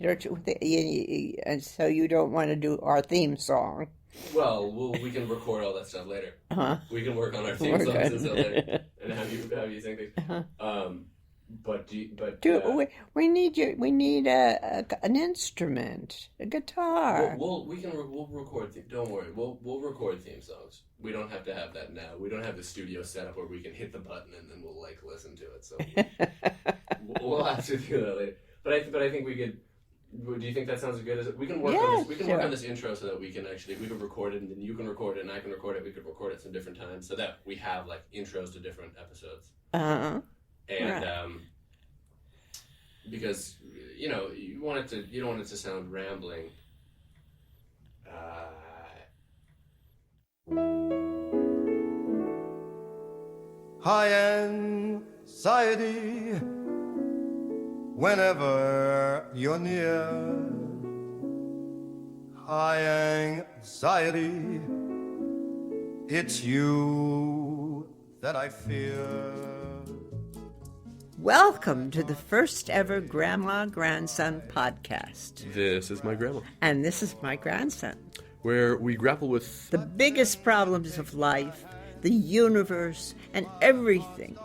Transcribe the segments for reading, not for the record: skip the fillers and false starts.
And so you don't want to do our theme song. Well, we can record all that stuff later. Uh-huh. We can work on our theme songs and stuff later, and have you sing things. Uh-huh. We need an instrument, a guitar. We'll record. Don't worry. We'll record theme songs. We don't have to have that now. We don't have the studio set up where we can hit the button and then we'll listen to it. So we'll have to do that later. But I think we could. Do you think that sounds good? We can work on this. We can work on this intro so that we can record it, and then you can record it, and I can record it. We could record it some different times so that we have intros to different episodes. Uh-huh. And because you don't want it to sound rambling. High anxiety whenever you're near. High anxiety, it's you that I fear. Welcome to the first ever Grandma-Grandson podcast. This is my grandma. And this is my grandson. Where we grapple with the biggest problems of life, the universe, and everything.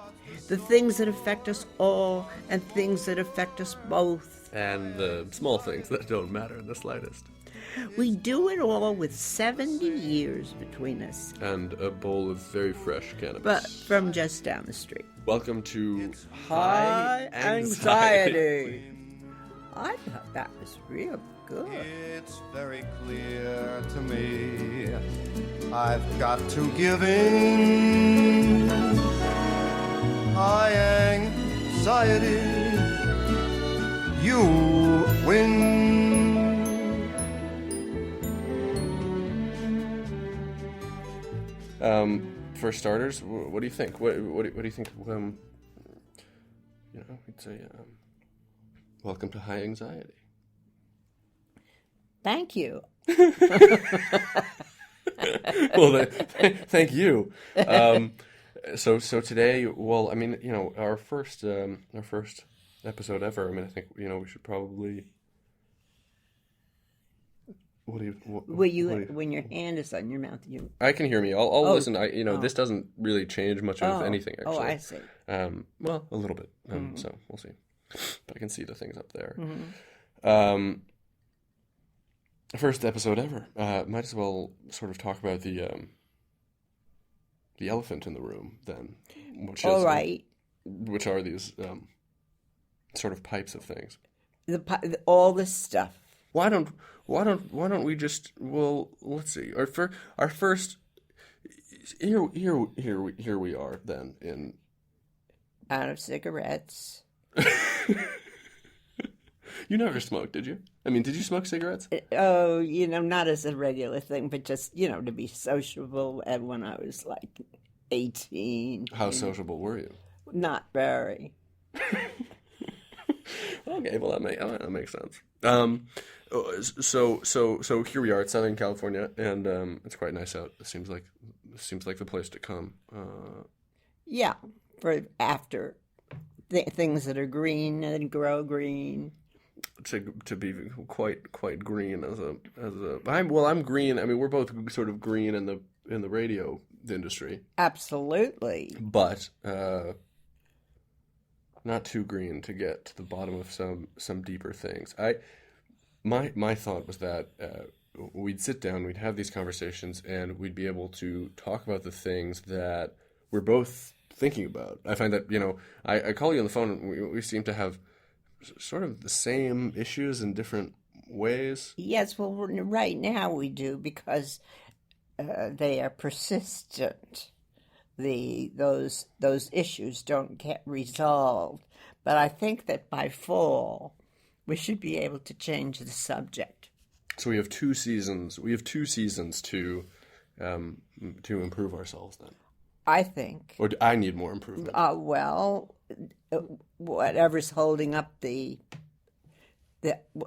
The things that affect us all and things that affect us both. And the small things that don't matter in the slightest. We do it all with 70 years between us. And a bowl of very fresh cannabis. But from just down the street. Welcome to High Anxiety. I thought that was real good. It's very clear to me I've got to give in. High anxiety, you win. For starters, what do you think? What do you think? We'd say, welcome to High Anxiety. Thank you. Well, thank you. So today, our first episode ever. I think we should probably. When your hand is on your mouth, I can hear me. I'll listen. This doesn't really change much of anything. Actually. Oh, I see. Well, a little bit. So we'll see. But I can see the things up there. Mm-hmm. First episode ever. Might as well sort of talk about the elephant in the room then. Which are these sort of pipes of things? All this stuff. Why don't we just let's see. Our first here we are then in out of cigarettes. You never smoked, did you? Did you smoke cigarettes? Oh, not as a regular thing, but just, to be sociable when I was 18. How sociable were you? Not very. Okay, well that makes sense. So here we are at Southern California, and it's quite nice out. It seems like the place to come. Yeah, for after things that are green and grow green. To be quite green I'm green. We're both sort of green in the radio industry. Absolutely. But not too green to get to the bottom of some deeper things. My thought was that we'd sit down, we'd have these conversations, and we'd be able to talk about the things that we're both thinking about. I find that I call you on the phone, and we seem to have sort of the same issues in different ways. Yes, well, right now we do because they are persistent. Those issues don't get resolved. But I think that by fall, we should be able to change the subject. So we have 2 seasons. We have 2 seasons to improve ourselves then. I think. Or do I need more improvement? Whatever's holding up the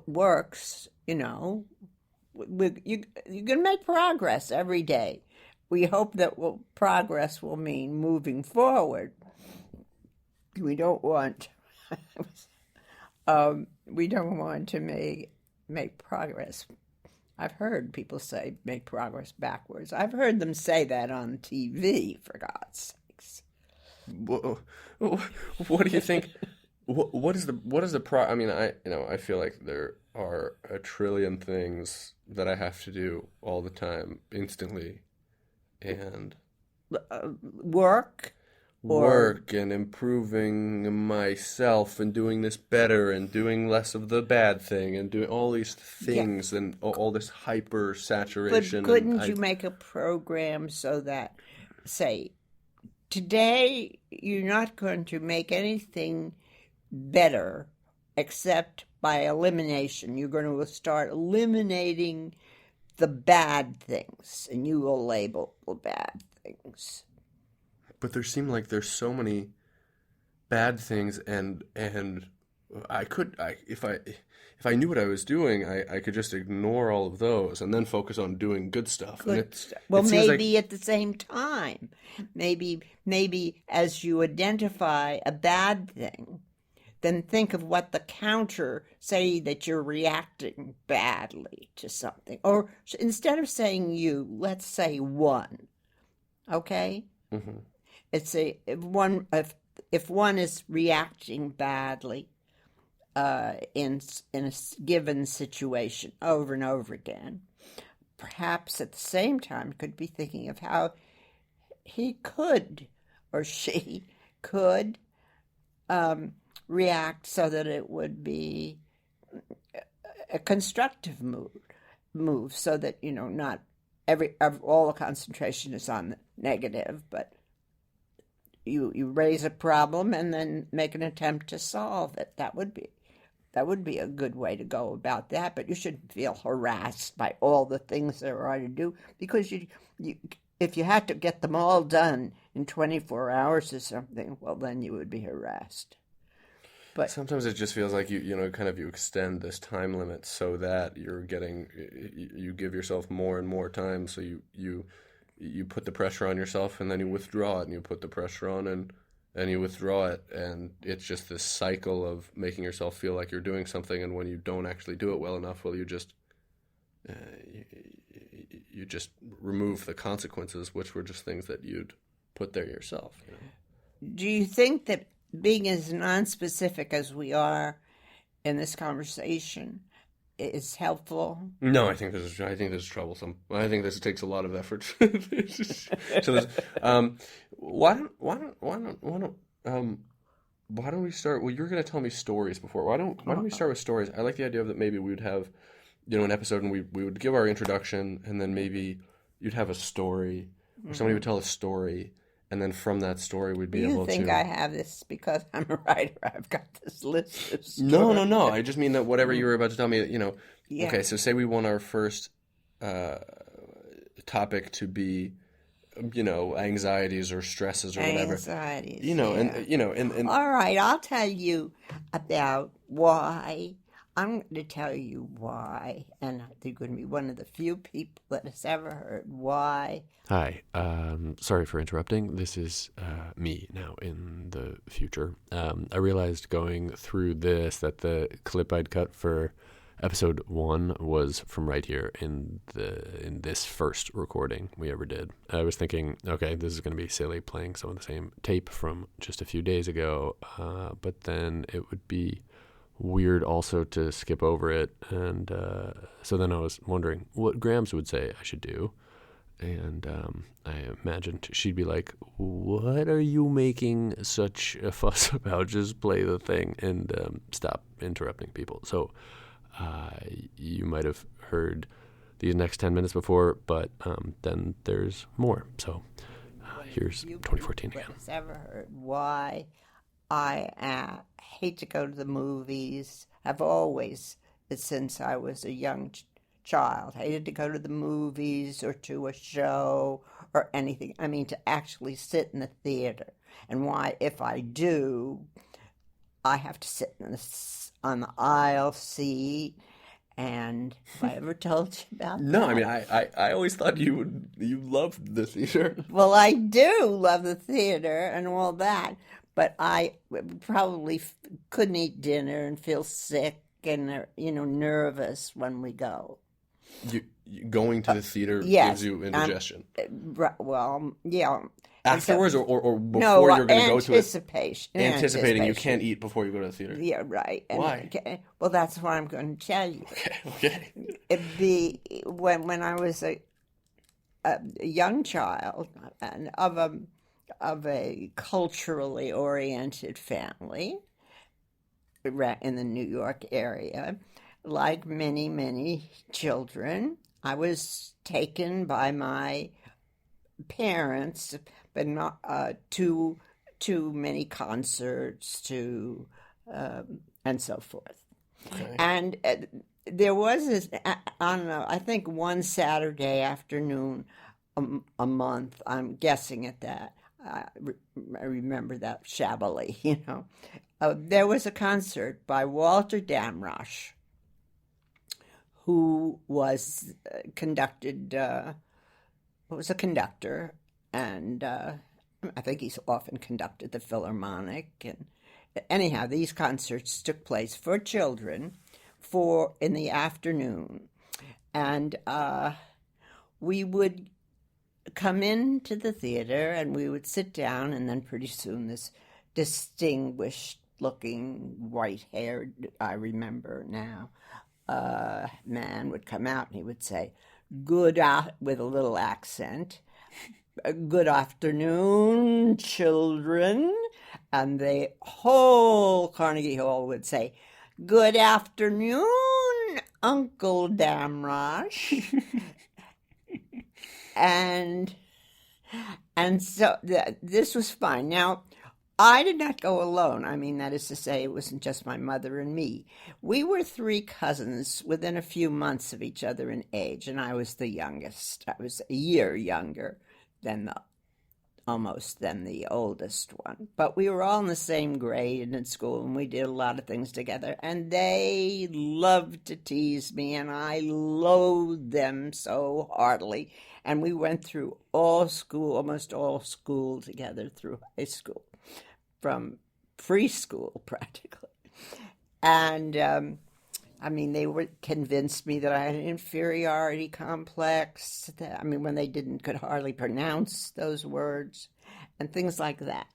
works, you're going to make progress every day. We hope that progress will mean moving forward. We don't want We don't want to make progress. I've heard people say make progress backwards. I've heard them say that on TV, for God's sakes. What do you think? What is the I mean, I feel like there are a trillion things that I have to do all the time, instantly, and Work and improving myself and doing this better and doing less of the bad thing and doing all these things and all this hyper saturation. But couldn't you make a program so that, say, today you're not going to make anything better except by elimination. You're going to start eliminating the bad things, and you will label the bad things. But there seem like there's so many bad things, and if I knew what I was doing, I could just ignore all of those and then focus on doing good stuff. Well, maybe at the same time, maybe as you identify a bad thing, then think of what the counter, say that you're reacting badly to something, or instead of saying you, let's say one. Okay. Mm-hmm. If one is reacting badly in a given situation over and over again, perhaps at the same time could be thinking of how he could or she could react so that it would be a constructive move, so that not all the concentration is on the negative, but you raise a problem and then make an attempt to solve it. That would be a good way to go about that. But you shouldn't feel harassed by all the things there are to do, because if you had to get them all done in 24 hours or something, well, then you would be harassed. But sometimes it just feels like you extend this time limit so that you give yourself more and more time, so you put the pressure on yourself and then you withdraw it, and you put the pressure on and you withdraw it, and it's just this cycle of making yourself feel like you're doing something, and when you don't actually do it well enough, well, you just remove the consequences, which were just things that you'd put there yourself. Do you think that being as nonspecific as we are in this conversation is helpful? No, I think this is troublesome. I think this takes a lot of effort. So why don't we start? Well, you were going to tell me stories before. Why don't we start with stories? I like the idea of that maybe we would have, an episode, and we would give our introduction, and then maybe you'd have a story, or somebody would tell a story, and then from that story we'd be able to... You think I have this because I'm a writer? I've got this list of stories. No. I just mean that whatever you were about to tell me, Yeah. Okay, so say we want our first topic to be, anxieties or stresses or whatever. Anxieties, and all right, I'll tell you about why. I'm going to tell you why, and you're going to be one of the few people that has ever heard why. Hi, sorry for interrupting. This is me now in the future. I realized going through this that the clip I'd cut for episode 1 was from right here in this first recording we ever did. I was thinking, okay, this is going to be silly playing some of the same tape from just a few days ago, but then it would be weird also to skip over it, and so then I was wondering what Grams would say I should do, and I imagined she'd be like, what are you making such a fuss about? Just play the thing and stop interrupting people. So you might have heard these next 10 minutes before, but then there's more. So here's 2014 again. Has ever heard why I hate to go to the movies. I've always, since I was a young child, hated to go to the movies or to a show or anything. I mean, to actually sit in the theater. And why, if I do, I have to sit on the aisle seat. And have I ever told you about No, that? I mean, I always thought you loved the theater. Well, I do love the theater and all that, but I probably couldn't eat dinner and feel sick and nervous when we go. Going to the theater Yes, gives you indigestion. Well, yeah. Afterwards, or No, before you're going to go to it? Anticipating You can't eat before you go to the theater. Yeah, right. Why? Well, that's what I'm going to tell you. Okay. When I was a young child and of a culturally oriented family in the New York area, like many children, I was taken by my parents, but not to many concerts, and so forth. Okay. And there was this, I think one Saturday afternoon a month, I'm guessing at that. I remember that shabbily, there was a concert by Walter Damrosch, who was was a conductor, and I think he's often conducted the Philharmonic. And anyhow, these concerts took place for children in the afternoon, and we would come into the theater and we would sit down, and then pretty soon this distinguished-looking, white-haired, I remember now, man would come out and he would say, with a little accent, "Good afternoon, children," and the whole Carnegie Hall would say, "Good afternoon, Uncle Damrosch." and so this was fine. Now, I did not go alone. I mean, that is to say, it wasn't just my mother and me. We were 3 cousins within a few months of each other in age, and I was the youngest. I was a year younger than the oldest one. But we were all in the same grade and in school, and we did a lot of things together. And they loved to tease me, and I loathed them so heartily. And we went through almost all school together through high school, from preschool practically. And they convinced me that I had an inferiority complex. When they could hardly pronounce those words and things like that.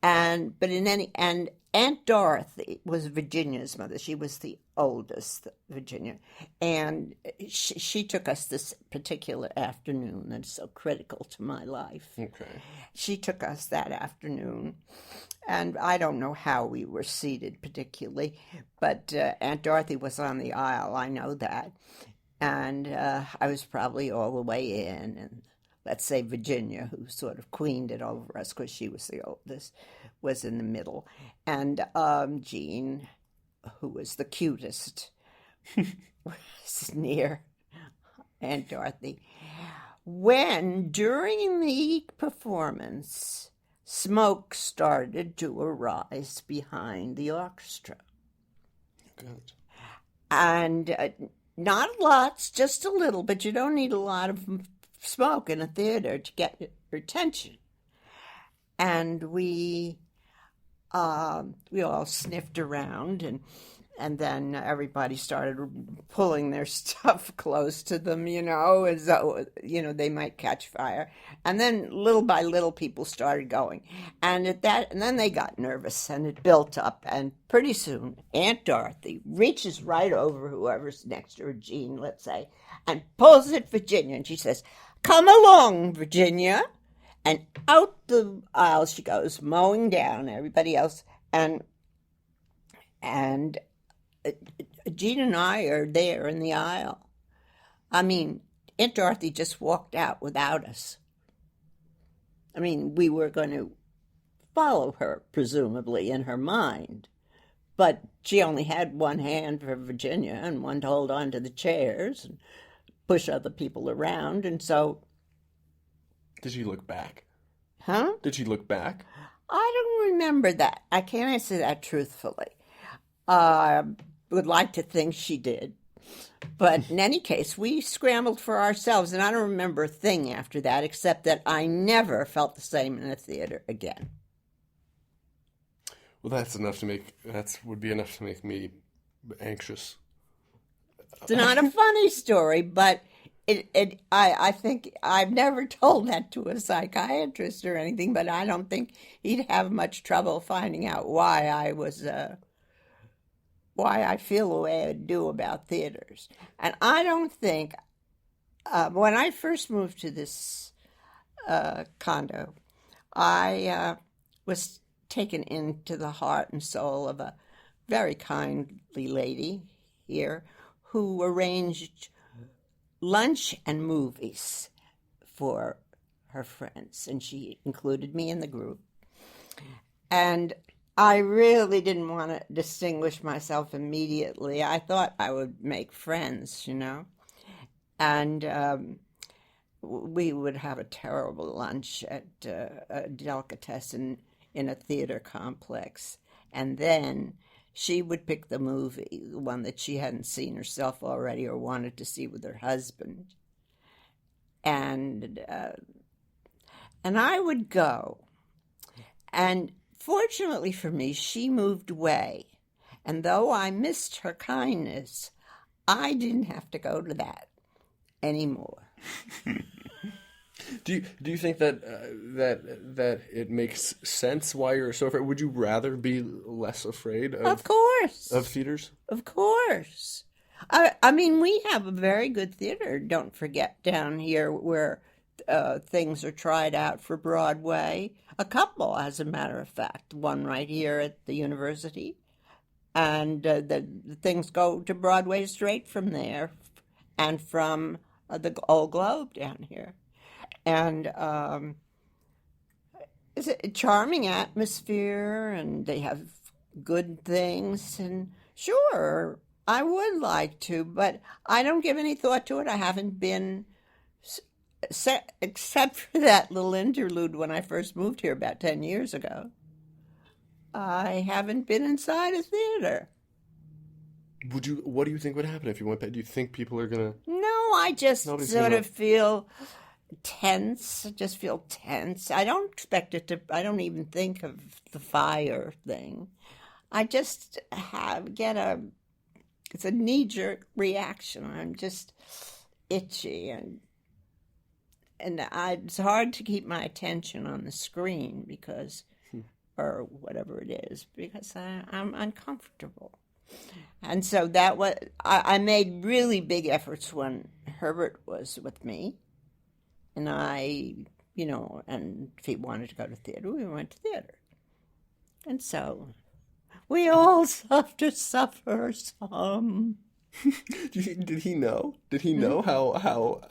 And Aunt Dorothy was Virginia's mother. She was the oldest, Virginia, and she took us this particular afternoon that's so critical to my life. Okay. She took us that afternoon, and I don't know how we were seated particularly, but Aunt Dorothy was on the aisle, I know that, and I was probably all the way in, and let's say Virginia, who sort of queened it over us because she was the oldest, was in the middle, and Jean, who was the cutest, was near Aunt Dorothy. When, during the performance, smoke started to arise behind the orchestra. Good. And not lots, just a little, but you don't need a lot of smoke in a theater to get your attention. And we all sniffed around, and then everybody started pulling their stuff close to them, as though, they might catch fire. And then little by little people started going. And then they got nervous, and it built up. And pretty soon, Aunt Dorothy reaches right over whoever's next to her, Jean, let's say, and pulls at Virginia. And she says, "Come along, Virginia." And out the aisle she goes, mowing down everybody else. And Jean and I are there in the aisle. Aunt Dorothy just walked out without us. We were going to follow her, presumably, in her mind. But she only had one hand for Virginia and one to hold on to the chairs and push other people around. And so... Did she look back? Huh? Did she look back? I don't remember that. I can't answer that truthfully. I would like to think she did. But in any case, we scrambled for ourselves, and I don't remember a thing after that, except that I never felt the same in a theater again. Well, would be enough to make me anxious. It's not a funny story, but I think I've never told that to a psychiatrist or anything, but I don't think he'd have much trouble finding out why I feel the way I do about theaters. And I don't think, when I first moved to this condo, I was taken into the heart and soul of a very kindly lady here who arranged lunch and movies for her friends, and she included me in the group. And I really didn't want to distinguish myself immediately. I thought I would make friends, and we would have a terrible lunch at a delicatessen in a theater complex, and then she would pick the movie, the one that she hadn't seen herself already or wanted to see with her husband. And I would go. And fortunately for me, she moved away. And though I missed her kindness, I didn't have to go to that anymore. Do you think that that it makes sense why you're so afraid? Would you rather be less afraid Of course. of theaters? Of course. I mean, we have a very good theater, don't forget, down here where things are tried out for Broadway. A couple, as a matter of fact. One right here at the university. And the things go to Broadway straight from there and from the Old Globe down here. And it's a charming atmosphere, and they have good things. And sure, I would like to, but I don't give any thought to it. I haven't been, except for that little interlude when I first moved here about 10 years ago. I haven't been inside a theater. What do you think would happen if you went back? Do you think people are gonna? No, I just Nobody's sort gonna- of feel tense. I just feel tense. I don't expect it to. I don't even think of the fire thing. I just it's a knee-jerk reaction. I'm just itchy, and it's hard to keep my attention on the screen or whatever it is, because I'm uncomfortable. And so I made really big efforts when Herbert was with me. And and if he wanted to go to theater, we went to theater. And so we all have to suffer some. Did he know? Did he know how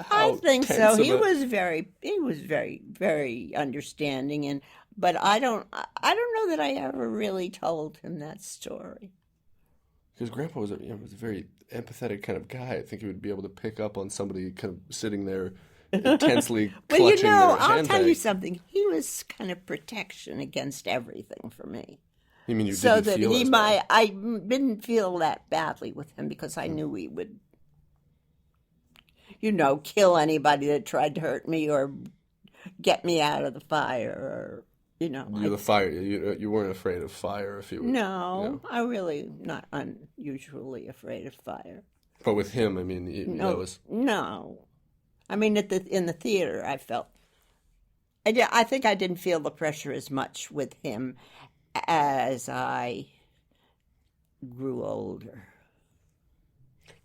I think so. tense He was very, very understanding, but I don't know that I ever really told him that story. Because Grandpa was a very empathetic kind of guy. I think he would be able to pick up on somebody kind of sitting there intensely Well, clutching their I'll handbag. tell you something. He was kind of protection against everything for me. You mean you So didn't that feel he as might, bad? I didn't feel that badly with him because I knew he would, kill anybody that tried to hurt me or get me out of the fire, or You're the fire. You weren't afraid of fire if you were. No, I'm really not unusually afraid of fire. But with him, I mean, that was. No. I mean, in the theater, I felt. I think I didn't feel the pressure as much with him as I grew older.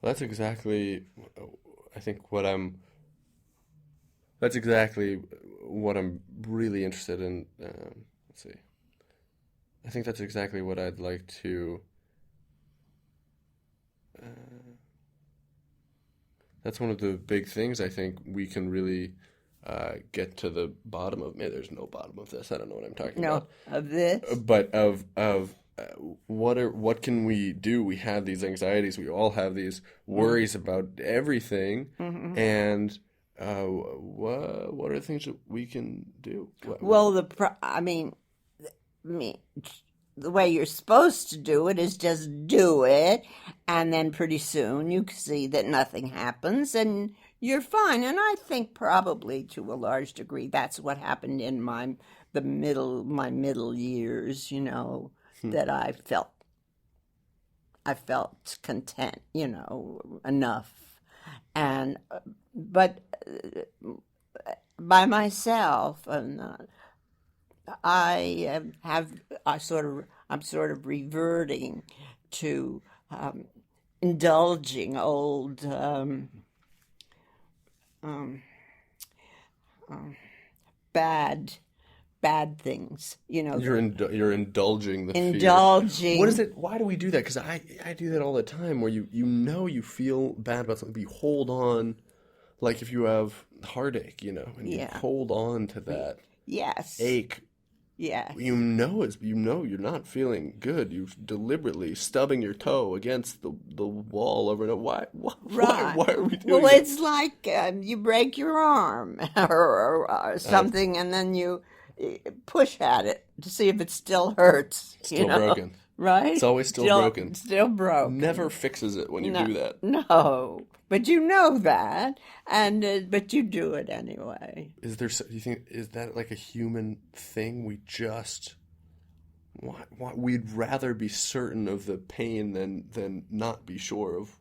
Well, that's exactly. I think what I'm. That's exactly what I'm really interested in. Let's see. I think that's exactly what I'd like to. That's one of the big things I think we can really get to the bottom of. Maybe there's no bottom of this. I don't know what I'm talking about. No, of this. But of what can we do? We have these anxieties. We all have these worries about everything, and what are the things that we can do? Well, the way you're supposed to do it is just do it, and then pretty soon you see that nothing happens, and you're fine. And I think probably to a large degree that's what happened in my middle years. that I felt content, enough. And but by myself, I'm sort of reverting to indulging old bad things, You're indulging the fear. indulging. What is it? Why do we do that? Because I do that all the time. Where you feel bad about something, but you hold on, like if you have heartache, and you hold on to that Yes. ache. Yes. You're not feeling good. You deliberately stubbing your toe against the wall over and over. Why? Right. Why are we doing Well, it? it's like you break your arm or something, and then you push at it to see if it still hurts. Still broken. Right? It's always still broken. Still broken. Never fixes it when you do that. No, but you know that, and but you do it anyway. Do you think is that like a human thing? We just we'd rather be certain of the pain than not be sure of.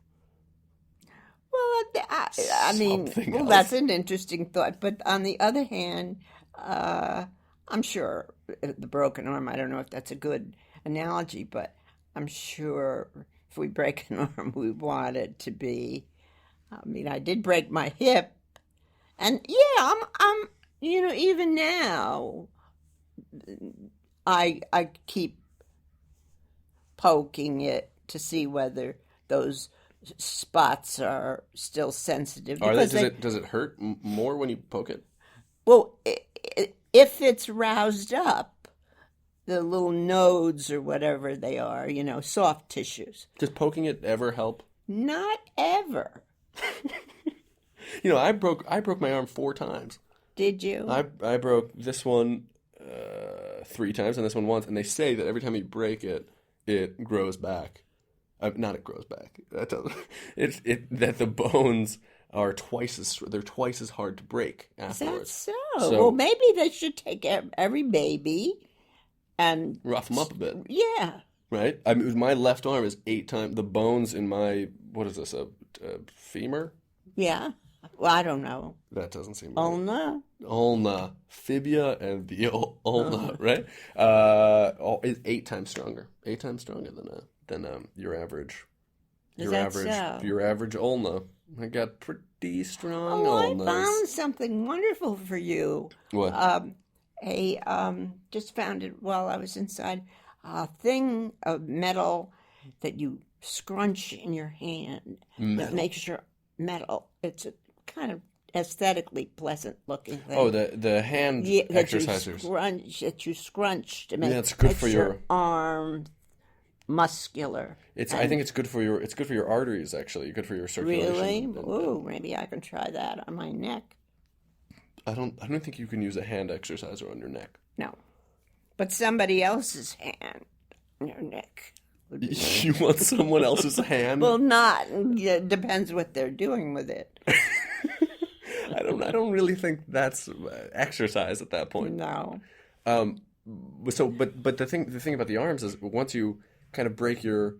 Well, I mean, Something well, else. that's an interesting thought. But on the other hand, I'm sure the broken arm, I don't know if that's a good analogy, but I'm sure if we break an arm, we want it to be. I mean, I did break my hip, and yeah, I'm even now, I keep poking it to see whether those spots are still sensitive. Are they? Because Does it hurt more when you poke it? well, if it's roused up, the little nodes or whatever they are, soft tissues. Does poking it ever help? Not ever. I broke my arm 4 times. Did you? I broke this one 3 times and this one once, and they say that every time you break it, it grows back. Not it grows back. That doesn't. That the bones are twice as hard to break Is afterwards. that so? Well, maybe they should take every baby and rough them up a bit, yeah. right? I mean, my left arm is 8 times the bones in my what is this a femur? Yeah. Well, I don't know. That doesn't seem right. Ulna. Ulna, fibia, and the ulna, right? Is 8 times stronger. 8 times stronger than your average. Is that so? Your average ulna. I got pretty strong Oh, ulnas. I found something wonderful for you. What? Just found it while I was inside. A thing of metal that you scrunch in your hand. That makes your metal. It's a kind of aesthetically pleasant looking thing. Oh, the hand exercisers. That you scrunch to make it's good for your arm muscular. I think it's good for your arteries actually. Good for your circulation. Really? Ooh, maybe I can try that on my neck. I don't think you can use a hand exerciser on your neck. No, but somebody else's hand on your neck. Would be nice. You want someone else's hand? Well, not. It depends what they're doing with it. I don't really think that's exercise at that point. No. But the thing about the arms is once you kind of break your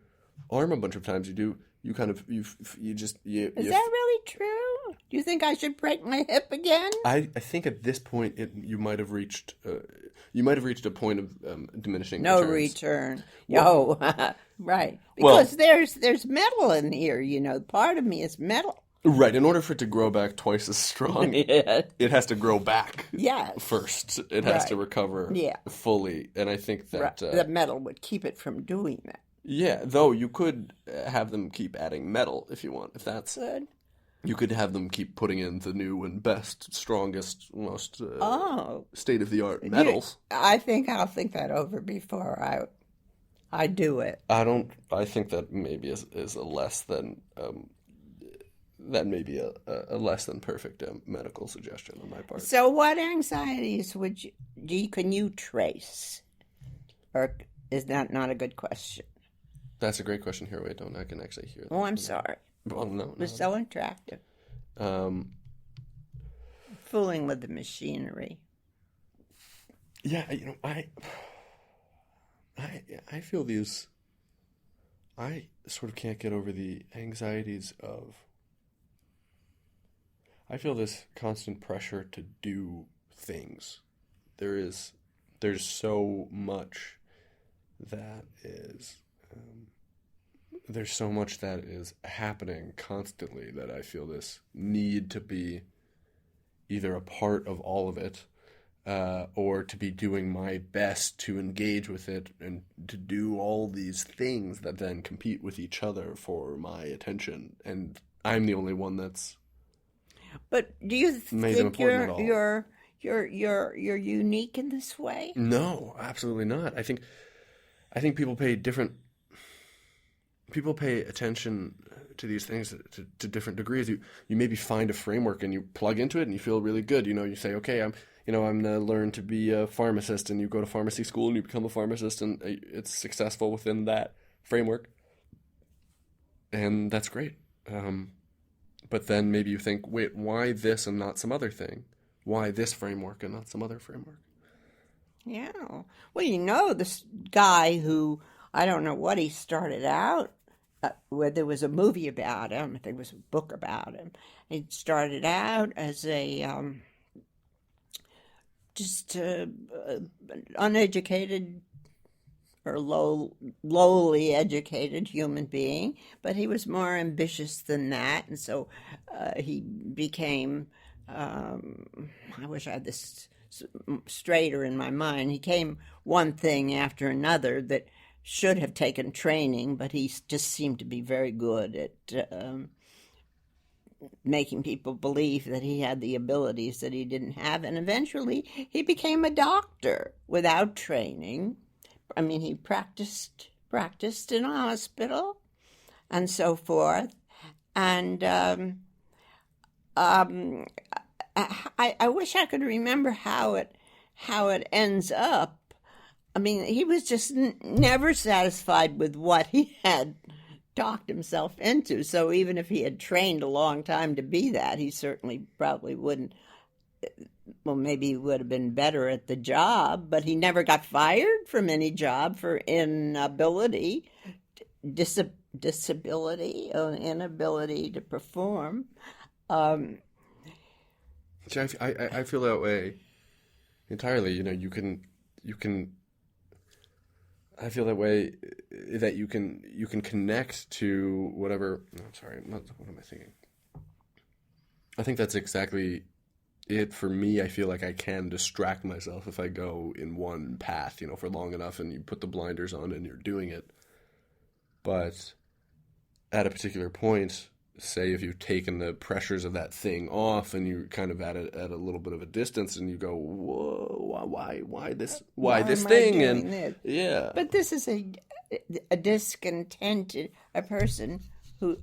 arm a bunch of times, you Is that really true? Do you think I should break my hip again? I think at this point you might have reached a point of diminishing No returns. return. Well- Oh, right. Well- Because there's metal in here. Part of me is metal. Right. In order for it to grow back twice as strong, Yeah. it has to grow back Yes. first. It has to Right. recover fully, and I think that Right. The metal would keep it from doing that. yeah. Though you could have them keep adding metal if you want. If that's Good. you could have them keep putting in the new and best, strongest, most state of the art metals. I think I'll think that over before I do it. I think that maybe is a less than that may be a less than perfect medical suggestion on my part. So, what anxieties can you trace, or is that not a good question? That's a great question. Here, wait, I can actually hear that. Oh, I'm sorry. Well, no. It was so attractive. Fooling with the machinery. Yeah, I I feel these. I sort of can't get over the anxieties of. I feel this constant pressure to do things. There's so much that is. There's so much that is happening constantly that I feel this need to be either a part of all of it, or to be doing my best to engage with it and to do all these things that then compete with each other for my attention. And I'm the only one that's But do you made them think important at all. you're unique in this way? No, absolutely not. I think people pay attention to these things to different degrees. You maybe find a framework and you plug into it and you feel really good. You say, okay, I'm going to learn to be a pharmacist, and you go to pharmacy school and you become a pharmacist, and it's successful within that framework. And that's great. But then maybe you think, wait, why this and not some other thing? Why this framework and not some other framework? Yeah. Well, this guy who, I don't know what he started out, where there was a movie about him. I think it was a book about him. He started out as a just uneducated or lowly educated human being, but he was more ambitious than that, and so he became. I wish I had this straighter in my mind. He came one thing after another that should have taken training, but he just seemed to be very good at making people believe that he had the abilities that he didn't have. And eventually he became a doctor without training. I mean, he practiced in a hospital and so forth. And I wish I could remember how it ends up. I mean, he was just never satisfied with what he had talked himself into. So even if he had trained a long time to be that, he certainly probably wouldn't. Well, maybe he would have been better at the job, but he never got fired from any job for inability, disability, or inability to perform. I feel that way entirely. You can. I feel that way, that you can connect to whatever. No, I'm sorry. What am I thinking? I think that's exactly it for me. I feel like I can distract myself if I go in one path, for long enough, and you put the blinders on and you're doing it. But at a particular point, say if you've taken the pressures of that thing off and you're kind of at a little bit of a distance, and you go, whoa, why this thing? And this? yeah. But this is a discontented, a person who,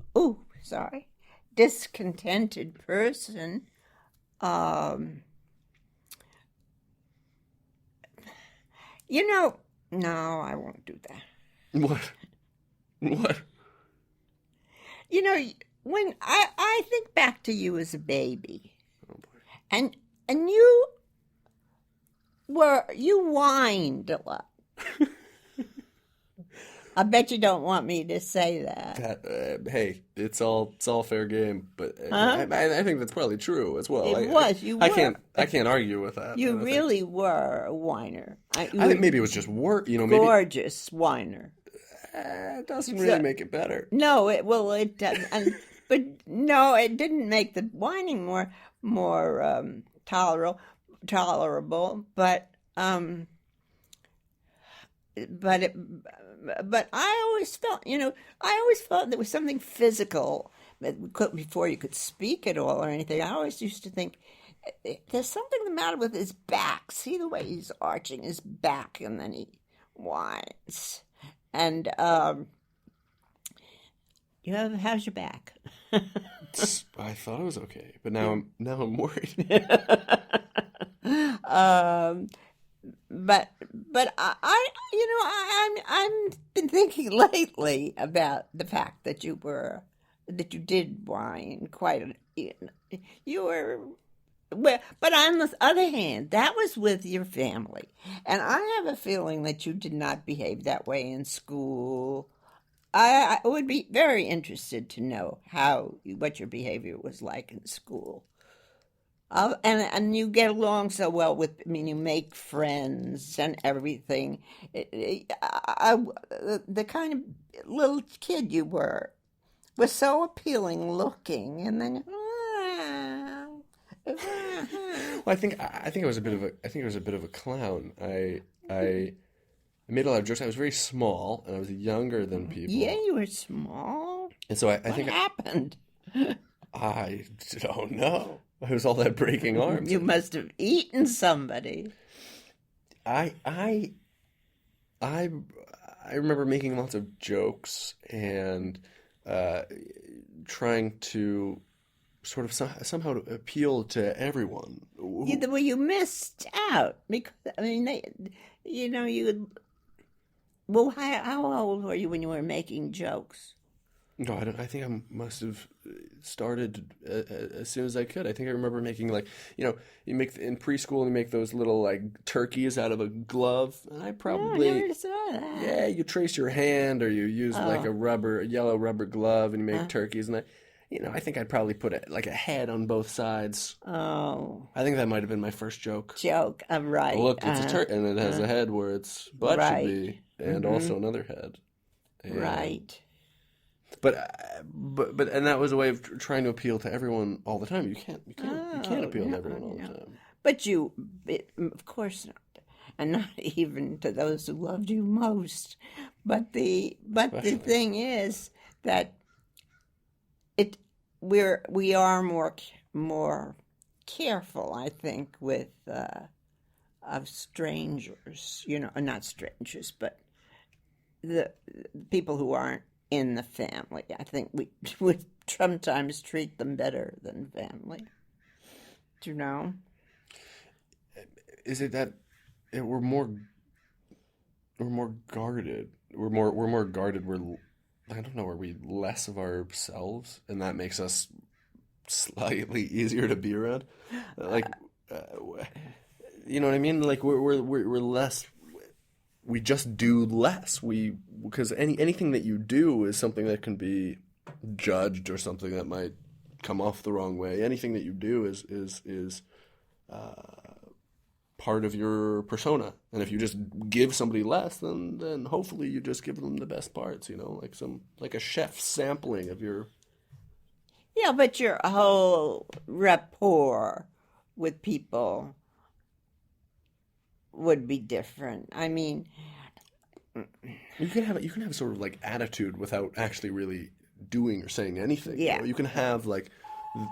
discontented person. No, I won't do that. What? When I think back to you as a baby, Oh boy. and you whined a lot. I bet you don't want me to say that. Hey, it's all fair game, but Huh? I think that's probably true as well. It was. You were. I can't argue with that. You I don't really were a whiner. I think maybe it was just work. Maybe Gorgeous whiner. it doesn't really make it better. No, it doesn't. But no, it didn't make the whining more tolerable. But I always felt, there was something physical before you could speak at all or anything. I always used to think there's something the matter with his back. See the way he's arching his back, and then he whines. And how's your back? I thought it was okay, but now I'm worried. But I'm been thinking lately about the fact that you did whine quite. You were Well, but on the other hand, that was with your family. And I have a feeling that you did not behave that way in school. I would be very interested to know what your behavior was like in school. And you get along so well with, I mean, you make friends and everything. The kind of little kid you were was so appealing looking, and then Well, I think I was a bit of a clown. I made a lot of jokes. I was very small, and I was younger than people. yeah, you were small. And so I What think happened? I don't know. It was all that breaking arms. You must have eaten somebody. I remember making lots of jokes and trying to sort of somehow to appeal to everyone. Well, you missed out because I mean, you. Well, how old were you when you were making jokes? No, I think I must have started as soon as I could. I think I remember making you make in preschool you make those little like turkeys out of a glove, and I probably I never saw that. yeah, you trace your hand or you use like a yellow rubber glove and you make turkeys, and I think I'd probably put a head on both sides. Oh, I think that might have been my first joke. joke. Right. Look, it's a turkey, and it has a head where its butt Right. should be, and also another head. And- Right. But and that was a way of trying to appeal to everyone all the time. You can't appeal to everyone all the time. But of course not, and not even to those who loved you most. But the thing is that we are more careful, I think, with of strangers. Not strangers, but the people who aren't in the family. I think we would sometimes treat them better than family. Do you know? Is it that we're more guarded? We're more guarded. I don't know. Are we less of ourselves, and that makes us slightly easier to be around? You know what I mean? Like we're less. We just do less. Because anything that you do is something that can be judged or something that might come off the wrong way. Anything that you do is part of your persona. And if you just give somebody less, then hopefully you just give them the best parts. Like a chef's sampling of your. Yeah, but your whole rapport with people would be different. I mean, you can have sort of like attitude without actually really doing or saying anything. Yeah. You can have like, Should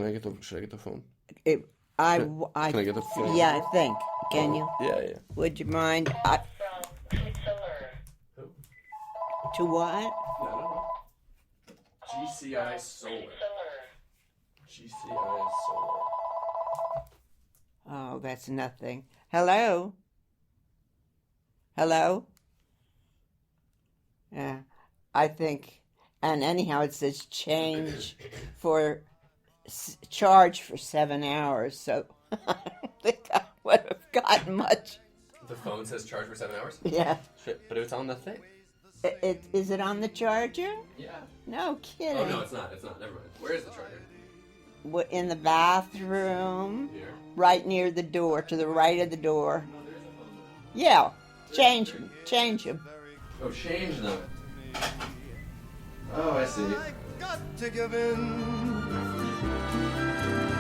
I get the phone? can I get the phone? Yeah, I think. Can you? Yeah. Would you mind? To what? No, I don't know. GCI Solar. GCI Solar. Oh, that's nothing. Hello? Yeah, I think. And anyhow, it says charge for 7 hours. So I don't think I would have gotten much. The phone says charge for 7 hours? Yeah. Shit, but it's on the thing. Is it on the charger? Yeah. No kidding. Oh, no, it's not. Never mind. Where is the charger? In the bathroom, Here. right near the door, to the right of the door. Yeah, change him. Oh, change them. Oh, I see. I got to give in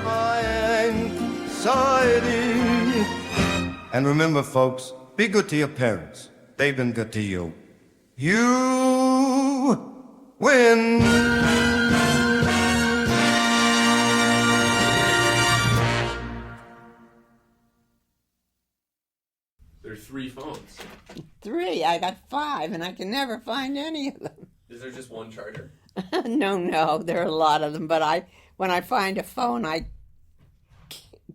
my anxiety. And remember, folks, be good to your parents. They've been good to you. You win. There are 3 phones. 3. I got 5, and I can never find any of them. Is there just one charger? No, there are a lot of them. But when I find a phone, I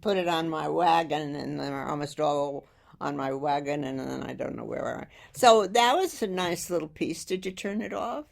put it on my wagon, and they're almost all on my wagon, and then I don't know where I. So that was a nice little piece. Did you turn it off?